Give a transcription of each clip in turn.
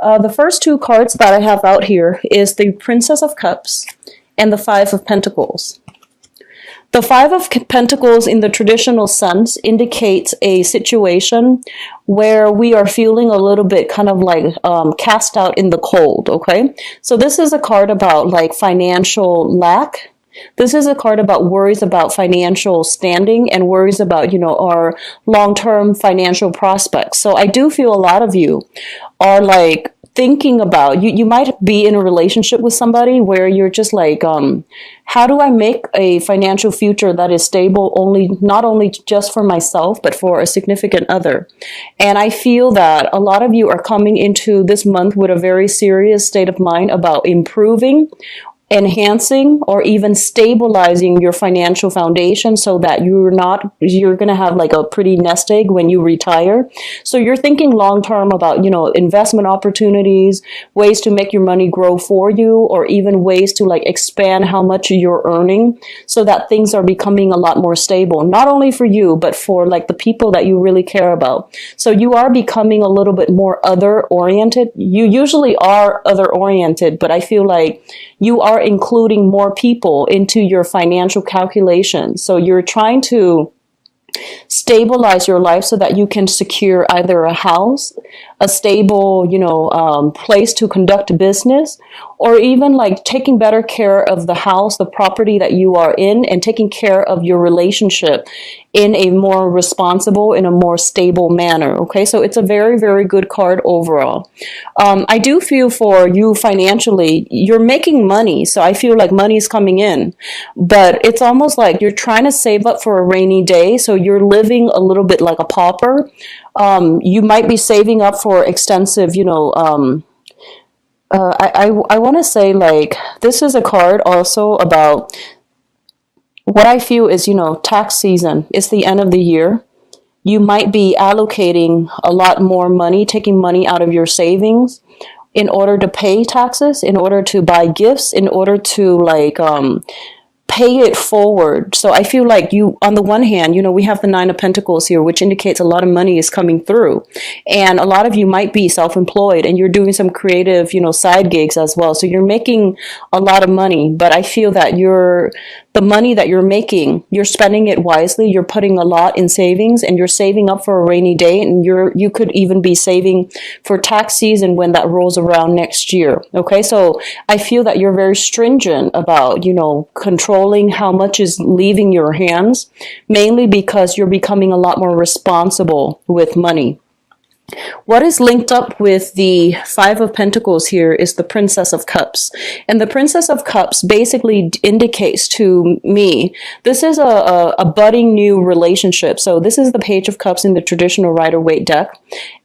The first two cards that I have out here is the Princess of Cups and the Five of Pentacles. The Five of Pentacles in the traditional sense indicates a situation where we are feeling a little bit kind of like cast out in the cold, okay? So this is a card about like financial lack. This is a card about worries about financial standing and worries about, our long-term financial prospects. So I do feel a lot of you are like thinking about, you might be in a relationship with somebody where you're just like, how do I make a financial future that is stable not only just for myself, but for a significant other? And I feel that a lot of you are coming into this month with a very serious state of mind about improving, enhancing, or even stabilizing your financial foundation so that you're going to have like a pretty nest egg when you retire. So you're thinking long term about, investment opportunities, ways to make your money grow for you, or even ways to like expand how much you're earning so that things are becoming a lot more stable, not only for you, but for like the people that you really care about. So you are becoming a little bit more other oriented. You usually are other oriented, but I feel like you are including more people into your financial calculations. So you're trying to stabilize your life so that you can secure either a house, a stable, place to conduct business, or even like taking better care of the house, the property that you are in, and taking care of your relationship in a more responsible, in a more stable manner. Okay, so it's a very, very good card overall. I do feel for you financially, you're making money, so I feel like money is coming in, but it's almost like you're trying to save up for a rainy day, so you're living a little bit like a pauper. You might be saving up for extensive, I want to say like this is a card also about what I feel is, tax season. It's the end of the year. You might be allocating a lot more money, taking money out of your savings in order to pay taxes, in order to buy gifts, in order to like pay it forward. So I feel like you, on the one hand, we have the Nine of Pentacles here, which indicates a lot of money is coming through. And a lot of you might be self-employed and you're doing some creative, side gigs as well. So you're making a lot of money, but I feel that the money that you're making, you're spending it wisely. You're putting a lot in savings and you're saving up for a rainy day. And you could even be saving for tax season when that rolls around next year. Okay. So I feel that you're very stringent about, controlling how much is leaving your hands, mainly because you're becoming a lot more responsible with money. What is linked up with the Five of Pentacles here is the Princess of Cups. And the Princess of Cups basically indicates to me, this is a budding new relationship. So this is the Page of Cups in the traditional Rider-Waite deck.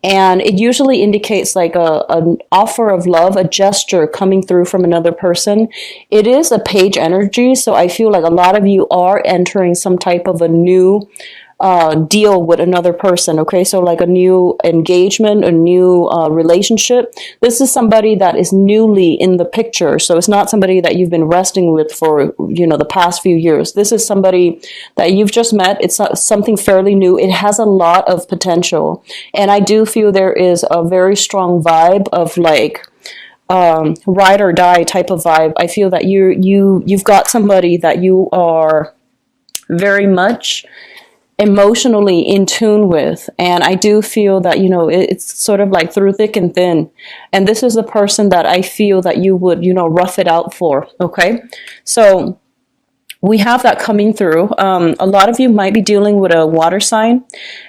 And it usually indicates like an offer of love, a gesture coming through from another person. It is a page energy. So I feel like a lot of you are entering some type of a new deal with another person. Okay, so like a new engagement, a new relationship. This is somebody that is newly in the picture. So it's not somebody that you've been resting with for the past few years. This is somebody that you've just met. It's something fairly new. It has a lot of potential, and I do feel there is a very strong vibe of like ride or die type of vibe. I feel that you've got somebody that you are very much emotionally in tune with. And I do feel that, it's sort of like through thick and thin. And this is the person that I feel that you would, rough it out for. Okay. So we have that coming through. A lot of you might be dealing with a water sign.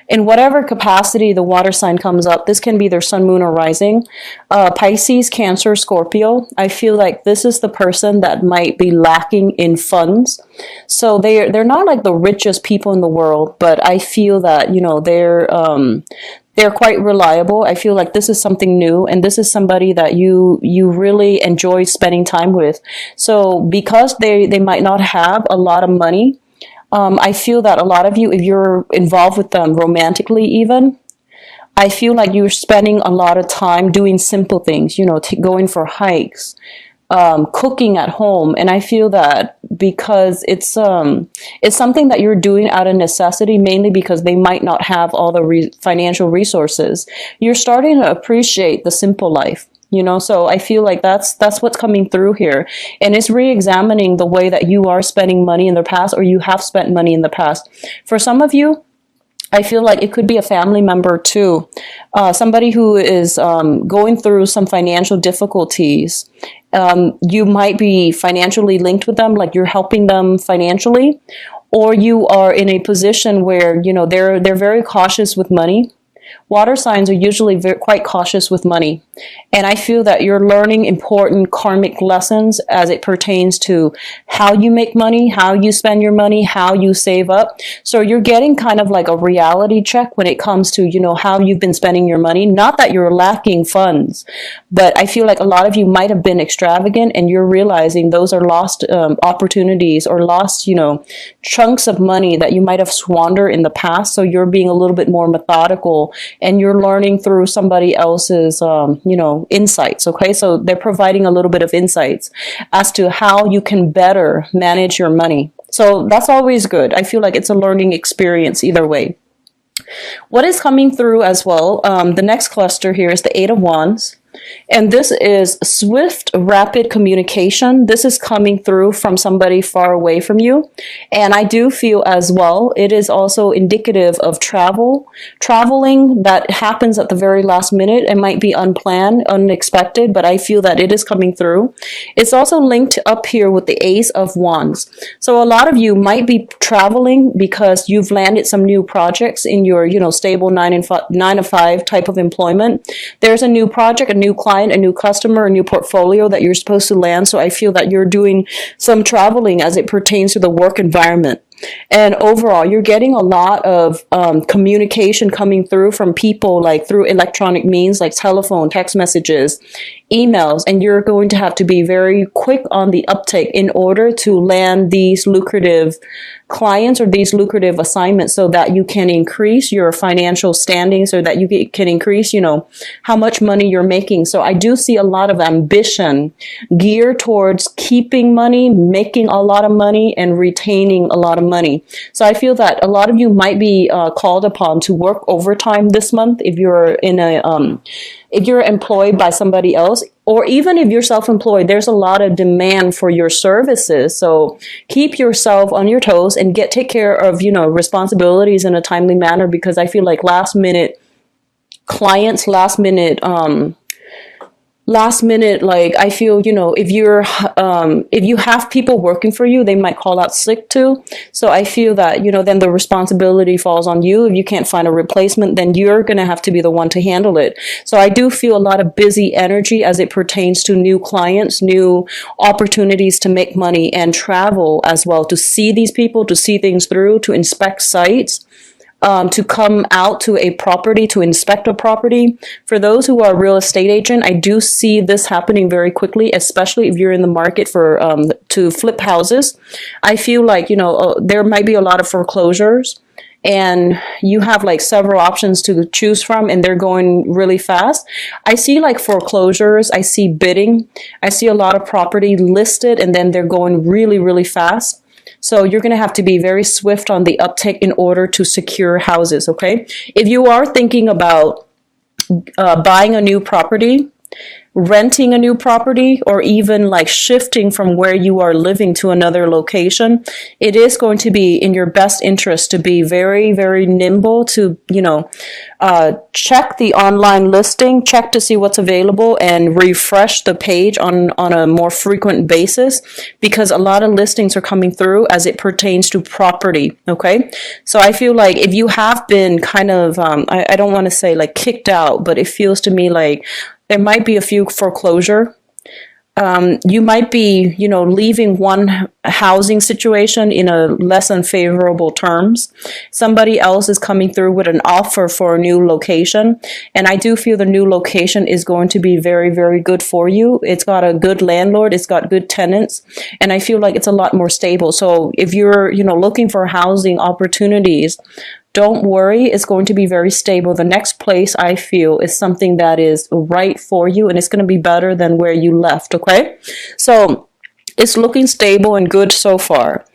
In whatever capacity the water sign comes up, this can be their sun, moon, or rising. Pisces, Cancer, Scorpio. I feel like this is the person that might be lacking in funds. So they're not like the richest people in the world, but I feel that, they're quite reliable. I feel like this is something new, and this is somebody that you really enjoy spending time with. So because they might not have a lot of money, I feel that a lot of you, if you're involved with them romantically even, I feel like you're spending a lot of time doing simple things, going for hikes, cooking at home. And I feel that because it's something that you're doing out of necessity, mainly because they might not have all the financial resources, you're starting to appreciate the simple life. So I feel like that's what's coming through here, and it's re-examining the way that you are spending money in the past, or you have spent money in the past. For some of you, I feel like it could be a family member too, somebody who is going through some financial difficulties. You might be financially linked with them, like you're helping them financially, or you are in a position where they're very cautious with money. Water signs are usually quite cautious with money. And I feel that you're learning important karmic lessons as it pertains to how you make money, how you spend your money, how you save up. So you're getting kind of like a reality check when it comes to, how you've been spending your money. Not that you're lacking funds, but I feel like a lot of you might have been extravagant, and you're realizing those are lost opportunities, or lost, chunks of money that you might have squandered in the past. So you're being a little bit more methodical, and you're learning through somebody else's, insights. Okay. So they're providing a little bit of insights as to how you can better manage your money. So that's always good. I feel like it's a learning experience either way. What is coming through as well, the next cluster here is the Eight of Wands. And this is swift, rapid communication. This is coming through from somebody far away from you. And I do feel as well, it is also indicative of traveling that happens at the very last minute. It might be unplanned, unexpected, but I feel that it is coming through. It's also linked up here with the Ace of Wands. So a lot of you might be traveling because you've landed some new projects in your, stable 9 to 5 type of employment. There's a new project, a new client, a new customer, a new portfolio that you're supposed to land. So I feel that you're doing some traveling as it pertains to the work environment. And overall, you're getting a lot of communication coming through from people, like through electronic means, like telephone, text messages, emails, and you're going to have to be very quick on the uptake in order to land these lucrative clients or these lucrative assignments, so that you can increase your financial standing, so that you can increase, how much money you're making. So I do see a lot of ambition geared towards keeping money, making a lot of money, and retaining a lot of money. So I feel that a lot of you might be called upon to work overtime this month if you're if you're employed by somebody else, or even if you're self-employed. There's a lot of demand for your services. So keep yourself on your toes and take care of, responsibilities in a timely manner, because I feel like last minute clients, last minute, like I feel, if you have people working for you, they might call out sick too. So I feel that, then the responsibility falls on you. If you can't find a replacement, then you're going to have to be the one to handle it. So I do feel a lot of busy energy as it pertains to new clients, new opportunities to make money, and travel as well, to see these people, to see things through, to inspect sites. To come out to a property, to inspect a property. For those who are a real estate agent, I do see this happening very quickly, especially if you're in the market for to flip houses. I feel like, there might be a lot of foreclosures, and you have like several options to choose from, and they're going really fast. I see like foreclosures, I see bidding, I see a lot of property listed, and then they're going really, really fast. So you're going to have to be very swift on the uptake in order to secure houses, okay? If you are thinking about buying a new property, renting a new property, or even like shifting from where you are living to another location, it is going to be in your best interest to be very, very nimble, to, check the online listing, check to see what's available, and refresh the page on a more frequent basis, because a lot of listings are coming through as it pertains to property. Okay. So I feel like if you have been kind of, I don't want to say like kicked out, but it feels to me like there might be a few foreclosure. You might be, leaving one housing situation in a less than favorable terms. Somebody else is coming through with an offer for a new location. And I do feel the new location is going to be very, very good for you. It's got a good landlord. It's got good tenants. And I feel like it's a lot more stable. So if you're, looking for housing opportunities, don't worry, it's going to be very stable. The next place, I feel, is something that is right for you, and it's going to be better than where you left, okay? So it's looking stable and good so far.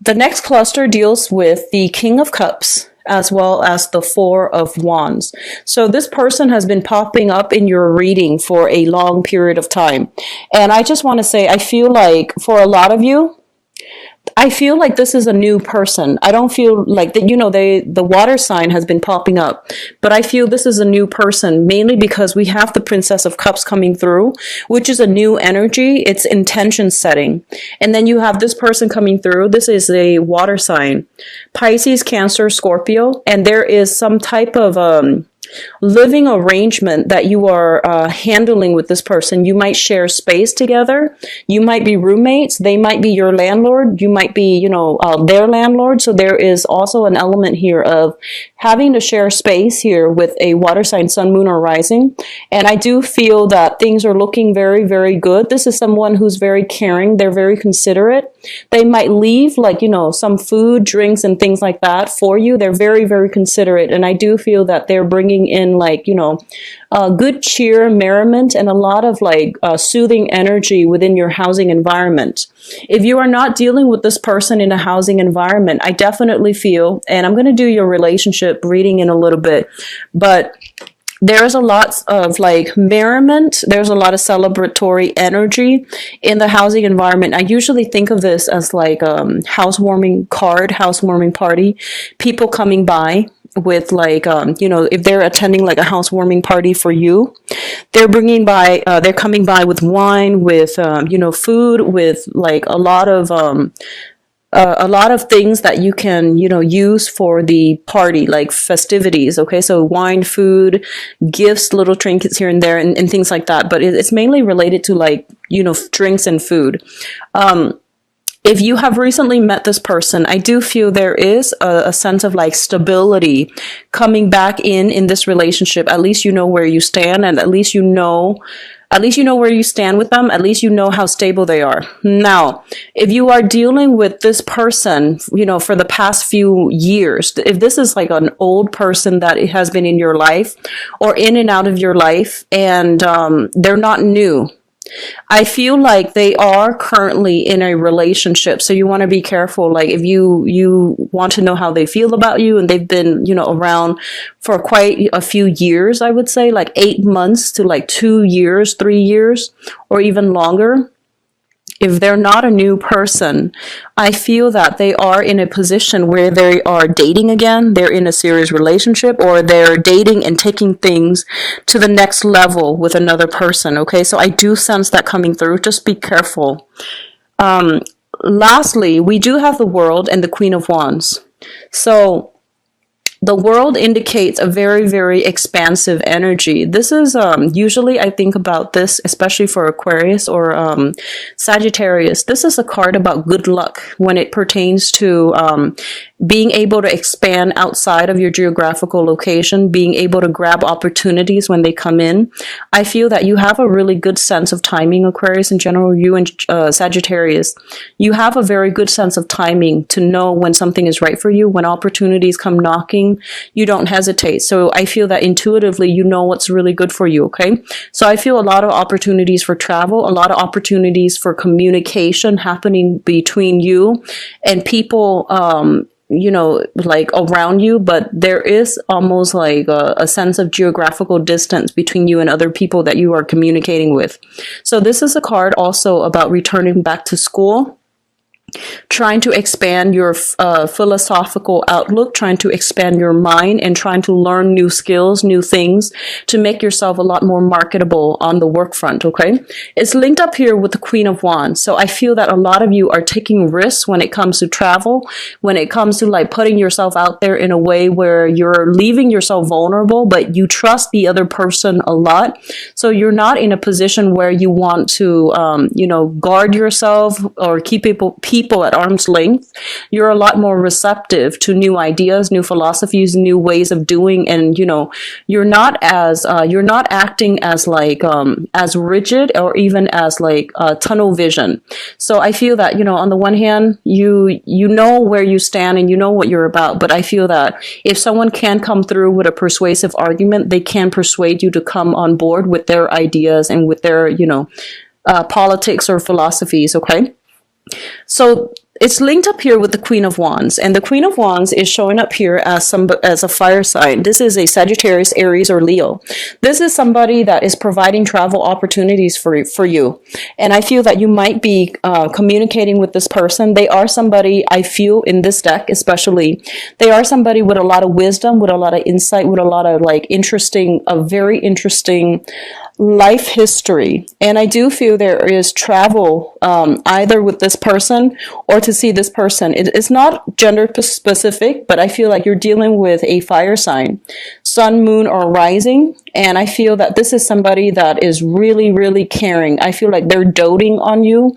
The next cluster deals with the King of Cups. as well as the Four of Wands. So this person has been popping up in your reading for a long period of time. And I just want to say, I feel like for a lot of you, I feel like this is a new person. I don't feel like that, the water sign has been popping up, but I feel this is a new person, mainly because we have the Princess of Cups coming through, which is a new energy. It's intention setting. And then you have this person coming through. This is a water sign, Pisces, Cancer, Scorpio. And there is some type of, living arrangement that you are handling with this person. You might share space together. You might be roommates. They might be your landlord. You might be, their landlord. So there is also an element here of having to share space here with a water sign, sun, moon, or rising. And I do feel that things are looking very, very good. This is someone who's very caring. They're very considerate. They might leave some food, drinks, and things like that for you. They're very, very considerate. And I do feel that they're bringing in good cheer, merriment, and a lot of soothing energy within your housing environment. If you are not dealing with this person in a housing environment, I definitely feel, and I'm going to do your relationship reading in a little bit, but there's a lot of merriment. There's a lot of celebratory energy in the housing environment. I usually think of this as housewarming housewarming party, people coming by with if they're attending a housewarming party for you, they're coming by with wine, with food, with a lot of things that you can, use for the party, like festivities. Okay. So wine, food, gifts, little trinkets here and there, and things like that. But it's mainly related to drinks and food. If you have recently met this person, I do feel there is a sense of stability coming back in this relationship. At least you know where you stand, and at least you know where you stand with them. At least you know how stable they are. Now, if you are dealing with this person, for the past few years, if this is an old person that has been in your life or in and out of your life, and they're not new, I feel like they are currently in a relationship. So you want to be careful. If you want to know how they feel about you, and they've been, around for quite a few years, I would say 8 months to 2 years, 3 years, or even longer. If they're not a new person, I feel that they are in a position where they are dating again, they're in a serious relationship, or they're dating and taking things to the next level with another person, okay? So I do sense that coming through. Just be careful. Lastly, we do have the World and the Queen of Wands. So the World indicates a very, very expansive energy. This is usually, I think about this, especially for Aquarius or Sagittarius. This is a card about good luck when it pertains to being able to expand outside of your geographical location, being able to grab opportunities when they come in. I feel that you have a really good sense of timing, Aquarius in general, you and Sagittarius. You have a very good sense of timing to know when something is right for you. When opportunities come knocking, you don't hesitate. So I feel that intuitively you know what's really good for you, okay? So I feel a lot of opportunities for travel, a lot of opportunities for communication happening between you and people around you, but there is almost a sense of geographical distance between you and other people that you are communicating with. So this is a card also about returning back to school, trying to expand your philosophical outlook, trying to expand your mind, and trying to learn new skills, new things to make yourself a lot more marketable on the work front, okay? It's linked up here with the Queen of Wands. So I feel that a lot of you are taking risks when it comes to travel, when it comes to putting yourself out there in a way where you're leaving yourself vulnerable, but you trust the other person a lot. So you're not in a position where you want to, guard yourself or keep people at arm's length. You're a lot more receptive to new ideas, new philosophies, new ways of doing, and you're not acting as as rigid or even as tunnel vision. So I feel that on the one hand you know where you stand and you know what you're about, but I feel that if someone can come through with a persuasive argument, they can persuade you to come on board with their ideas and with their politics or philosophies, okay? So it's linked up here with the Queen of Wands, and the Queen of Wands is showing up here as a fire sign. This is a Sagittarius, Aries, or Leo. This is somebody that is providing travel opportunities for you, and I feel that you might be communicating with this person. They are somebody, I feel in this deck especially, they are somebody with a lot of wisdom, with a lot of insight, with a lot of like a very interesting life history. And I do feel there is travel either with this person or to see this person. It's not gender specific, but I feel like you're dealing with a fire sign, sun, moon, or rising. And I feel that this is somebody that is really, really caring. I feel like they're doting on you.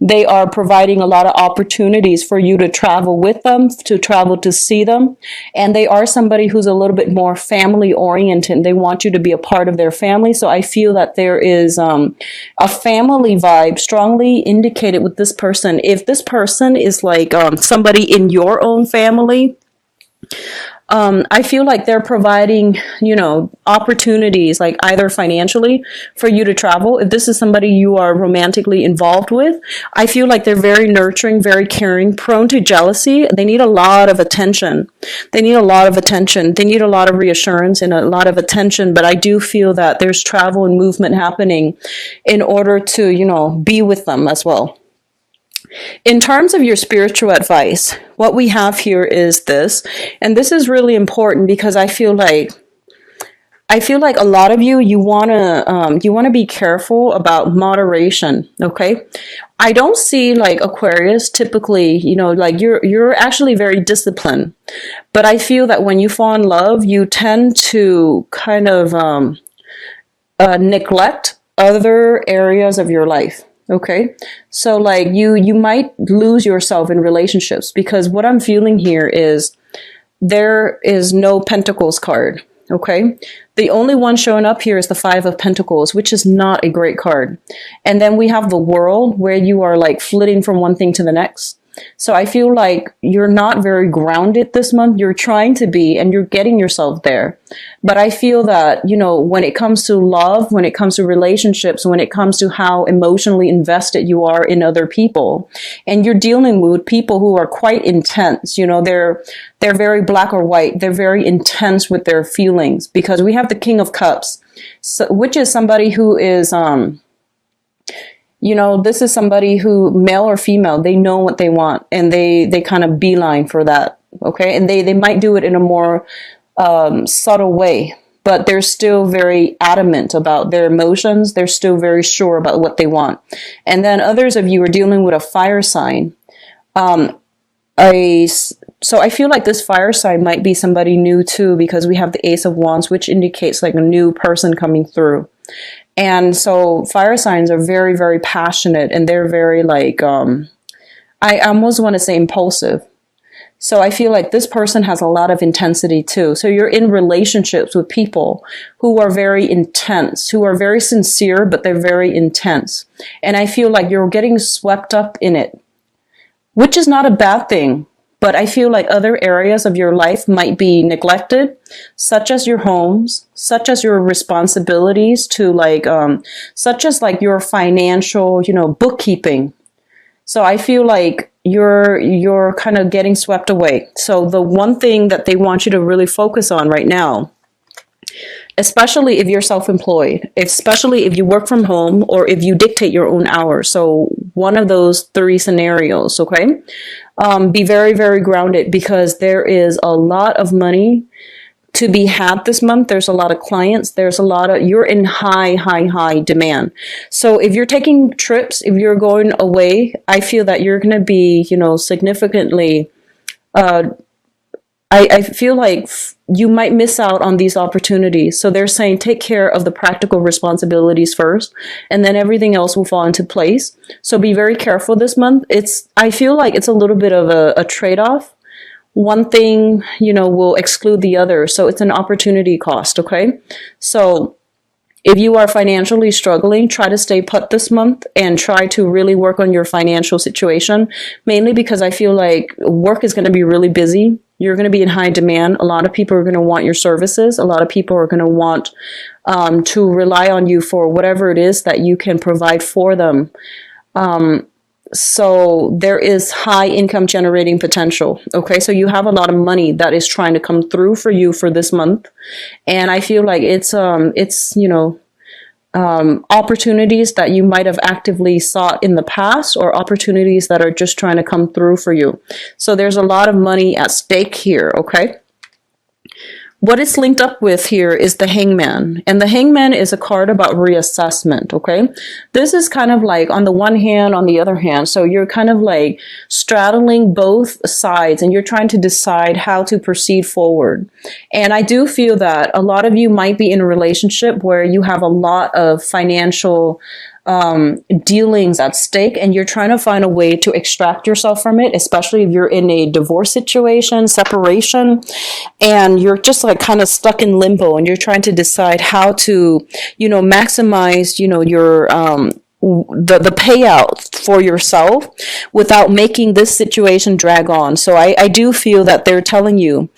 They are providing a lot of opportunities for you to travel with them, to travel to see them. And they are somebody who's a little bit more family oriented. They want you to be a part of their family. So I feel that there is a family vibe strongly indicated with this person. If this person is like somebody in your own family, I feel like they're providing, opportunities, like either financially for you to travel. If this is somebody you are romantically involved with, I feel like they're very nurturing, very caring, prone to jealousy. They need a lot of attention. They need a lot of attention. They need a lot of reassurance and a lot of attention. But I do feel that there's travel and movement happening in order to, be with them as well. In terms of your spiritual advice, what we have here is this, and this is really important because I feel like a lot of you want to be careful about moderation, okay? I don't see like Aquarius typically, like you're actually very disciplined, but I feel that when you fall in love, you tend to kind of neglect other areas of your life. Okay. So like you might lose yourself in relationships because what I'm feeling here is there is no Pentacles card. Okay. The only one showing up here is the Five of Pentacles, which is not a great card. And then we have the World where you are like flitting from one thing to the next. So I feel like you're not very grounded this month. You're trying to be, and you're getting yourself there. But I feel that, when it comes to love, when it comes to relationships, when it comes to how emotionally invested you are in other people, and you're dealing with people who are quite intense, they're very black or white. They're very intense with their feelings because we have the King of Cups, which is somebody who is, this is somebody who, male or female, they know what they want and they kind of beeline for that. Okay. And they might do it in a more subtle way, but they're still very adamant about their emotions. They're still very sure about what they want. And then others of you are dealing with a fire sign. So I feel like this fire sign might be somebody new too, because we have the Ace of Wands, which indicates like a new person coming through. And so fire signs are very, very passionate and they're very like, I almost want to say impulsive. So I feel like this person has a lot of intensity too. So you're in relationships with people who are very intense, who are very sincere, but they're very intense. And I feel like you're getting swept up in it, which is not a bad thing. But I feel like other areas of your life might be neglected, such as your homes, such as your responsibilities to like, such as like your financial, bookkeeping. So I feel like you're kind of getting swept away. So the one thing that they want you to really focus on right now, especially if you're self-employed, especially if you work from home or if you dictate your own hours. So one of those three scenarios, okay? Be very, very grounded because there is a lot of money to be had this month. There's a lot of clients. You're in high demand. So if you're taking trips, if you're going away, I feel that you're going to be, significantly, I feel like you might miss out on these opportunities. So they're saying take care of the practical responsibilities first, and then everything else will fall into place. So be very careful this month. I feel like it's a little bit of a trade-off. One thing, will exclude the other. So it's an opportunity cost, okay? So if you are financially struggling, try to stay put this month and try to really work on your financial situation, mainly because I feel like work is going to be really busy. You're going to be in high demand. A lot of people are going to want your services. A lot of people are going to want to rely on you for whatever it is that you can provide for them. So there is high income generating potential. Okay. So you have a lot of money that is trying to come through for you for this month. And I feel like it's, opportunities that you might have actively sought in the past, or opportunities that are just trying to come through for you. So there's a lot of money at stake here. Okay. What it's linked up with here is the Hangman. And the Hangman is a card about reassessment, okay? This is kind of like on the one hand, on the other hand. So you're kind of like straddling both sides, and you're trying to decide how to proceed forward. And I do feel that a lot of you might be in a relationship where you have a lot of financial dealings at stake, and you're trying to find a way to extract yourself from it, especially if you're in a divorce situation, separation, and you're just like kind of stuck in limbo, and you're trying to decide how to, maximize, your, the payout for yourself without making this situation drag on. So I do feel that they're telling you,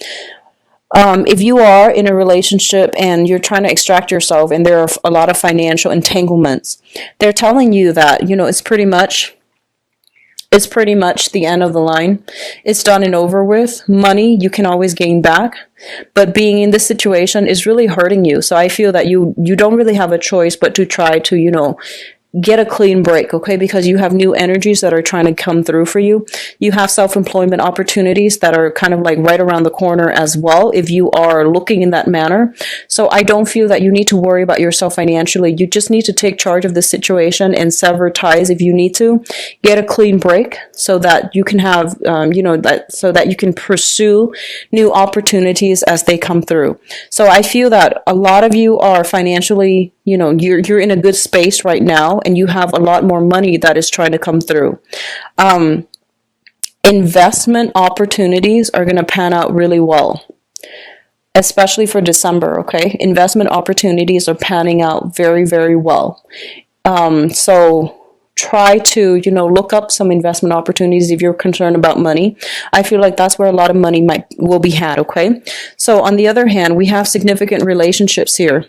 if you are in a relationship and you're trying to extract yourself and there are a lot of financial entanglements, they're telling you that, it's pretty much the end of the line. It's done and over with. Money you can always gain back, but being in this situation is really hurting you. So I feel that you don't really have a choice but to try to, get a clean break, okay? Because you have new energies that are trying to come through for you. You have self-employment opportunities that are kind of like right around the corner as well, if you are looking in that manner. So I don't feel that you need to worry about yourself financially. You just need to take charge of the situation and sever ties if you need to. Get a clean break so that you can have, so that you can pursue new opportunities as they come through. So I feel that a lot of you are financially, you're in a good space right now, and you have a lot more money that is trying to come through. Investment opportunities are going to pan out really well, especially for December, okay? Investment opportunities are panning out very, very well. So try to, look up some investment opportunities if you're concerned about money. I feel like that's where a lot of money will be had, okay? So on the other hand, we have significant relationships here.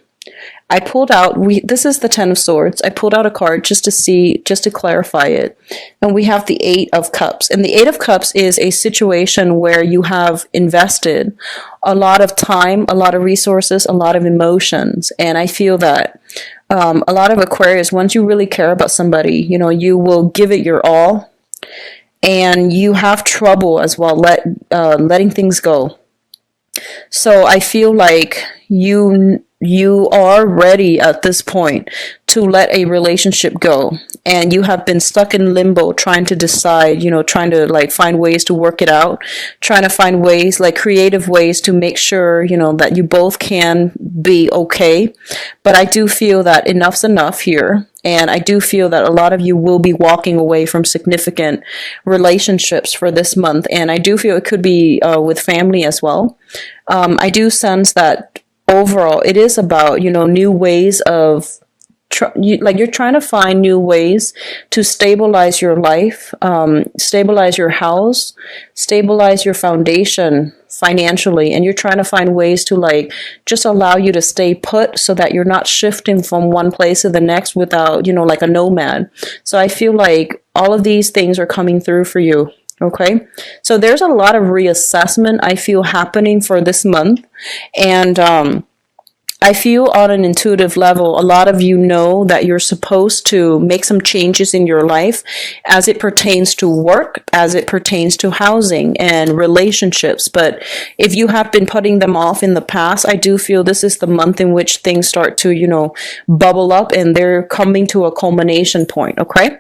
I pulled out, this is the Ten of Swords. I pulled out a card just to clarify it. And we have the Eight of Cups. And the Eight of Cups is a situation where you have invested a lot of time, a lot of resources, a lot of emotions. And I feel that a lot of Aquarius, once you really care about somebody, you will give it your all. And you have trouble as well letting things go. So I feel like you are ready at this point to let a relationship go, and you have been stuck in limbo trying to decide, trying to like find ways to work it out, trying to find ways, like creative ways to make sure, that you both can be okay. But I do feel that enough's enough here. And I do feel that a lot of you will be walking away from significant relationships for this month. And I do feel it could be with family as well. I do sense that overall it is about, new ways of you're trying to find new ways to stabilize your life, stabilize your house, stabilize your foundation financially, and you're trying to find ways to just allow you to stay put so that you're not shifting from one place to the next without, like a nomad. So I feel like all of these things are coming through for you. Okay, so there's a lot of reassessment I feel happening for this month, and I feel on an intuitive level, a lot of you know that you're supposed to make some changes in your life as it pertains to work, as it pertains to housing and relationships. But if you have been putting them off in the past, I do feel this is the month in which things start to, bubble up and they're coming to a culmination point. Okay.